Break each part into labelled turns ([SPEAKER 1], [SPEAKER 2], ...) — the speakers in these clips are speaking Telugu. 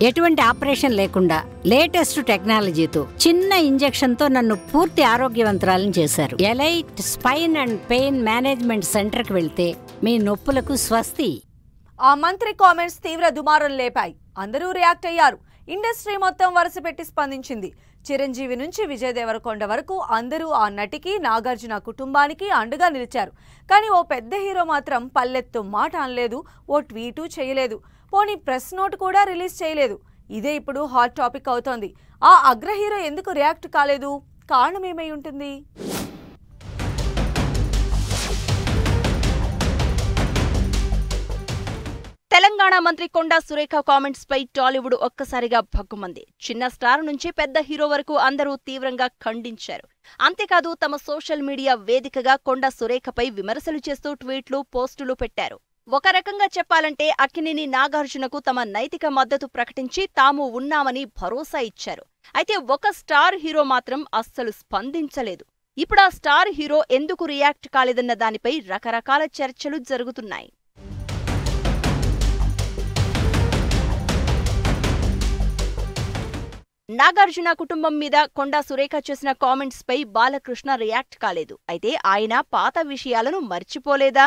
[SPEAKER 1] ఎటువంటి ఆపరేషన్ లేకుండా లేటెస్ట్ టెక్నాలజీతో చిన్న ఇంజెక్షన్ తో నన్ను పూర్తి ఆరోగ్యవంతురాలను చేశారు. Elite spine and pain management centre కి వెళ్తే మీ నొప్పులకు స్వస్తి.
[SPEAKER 2] ఆ మంత్రి కామెంట్స్ తీవ్ర దుమారం లేపాయి. అందరూ రియాక్ట్ అయ్యారు. ఇండస్ట్రీ మొత్తం వరుసపెట్టి స్పందించింది. చిరంజీవి నుంచి విజయ్ దేవరకొండ వరకు అందరూ ఆ నటికి, నాగార్జున కుటుంబానికి అండగా నిలిచారు. కానీ ఓ పెద్ద హీరో మాత్రం పల్లెత్తు మాట అనలేదు, ఓ ట్వీటు చేయలేదు, పోనీ ప్రెస్ నోట్ కూడా రిలీజ్ చేయలేదు. ఇదే ఇప్పుడు హాట్ టాపిక్ అవుతోంది. ఆ అగ్ర హీరో ఎందుకు రియాక్ట్ కాలేదు? కారణం ఏమై ఉంటుంది?
[SPEAKER 3] తెలంగాణ మంత్రి కొండా సురేఖ కామెంట్స్ పై టాలీవుడ్ ఒక్కసారిగా భగ్గుమంది. చిన్న స్టార్ నుంచి పెద్ద హీరో వరకు అందరూ తీవ్రంగా ఖండించారు. అంతేకాదు తమ సోషల్ మీడియా వేదికగా కొండా సురేఖపై విమర్శలు చేస్తూ ట్వీట్లు, పోస్టులు పెట్టారు. ఒక రకంగా చెప్పాలంటే అక్కినేని నాగార్జునకు తమ నైతిక మద్దతు ప్రకటించి తాము ఉన్నామని భరోసా ఇచ్చారు. అయితే ఒక స్టార్ హీరో మాత్రం అస్సలు స్పందించలేదు. ఇప్పుడు ఆ స్టార్ హీరో ఎందుకు రియాక్ట్ కాలేదన్న దానిపై రకరకాల చర్చలు జరుగుతున్నాయి. నాగార్జున కుటుంబం మీద కొండా సురేఖ చేసిన కామెంట్స్ పై బాలకృష్ణ రియాక్ట్ కాలేదు. అయితే ఆయన పాత విషయాలను మర్చిపోలేదా,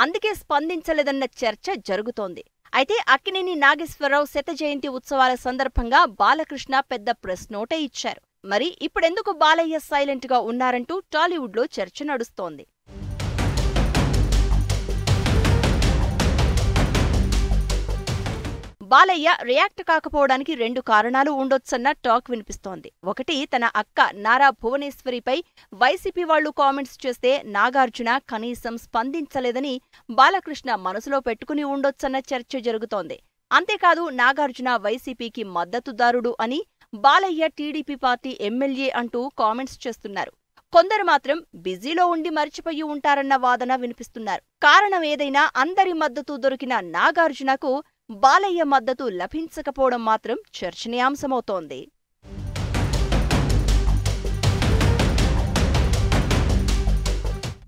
[SPEAKER 3] అందుకే స్పందించలేదన్న చర్చ జరుగుతోంది. అయితే అక్కినేని నాగేశ్వరరావు శత జయంతి ఉత్సవాల సందర్భంగా బాలకృష్ణ పెద్ద ప్రెస్ నోటే ఇచ్చారు. మరి ఇప్పుడెందుకు బాలయ్య సైలెంట్ గా ఉన్నారంటూ టాలీవుడ్లో చర్చ నడుస్తోంది. బాలయ్య రియాక్ట్ కాకపోవడానికి 2 కారణాలు ఉండొచ్చన్న టాక్ వినిపిస్తోంది. ఒకటి, తన అక్క నారా భువనేశ్వరిపై వైసీపీ వాళ్లు కామెంట్స్ చేస్తే నాగార్జున కనీసం స్పందించలేదని బాలకృష్ణ మనసులో పెట్టుకుని ఉండొచ్చన్న చర్చ జరుగుతోంది. అంతేకాదు నాగార్జున వైసీపీకి మద్దతుదారుడు అని, బాలయ్య టీడీపీ పార్టీ ఎమ్మెల్యే అంటూ కామెంట్స్ చేస్తున్నారు. కొందరు మాత్రం బిజీలో ఉండి మర్చిపోయి ఉంటారన్న వాదన వినిపిస్తున్నారు. కారణం ఏదైనా అందరి మద్దతు దొరికిన నాగార్జునకు బాలయ్య మద్దతు లభించకపోవడం మాత్రం చర్చనీయాంశమవుతోంది.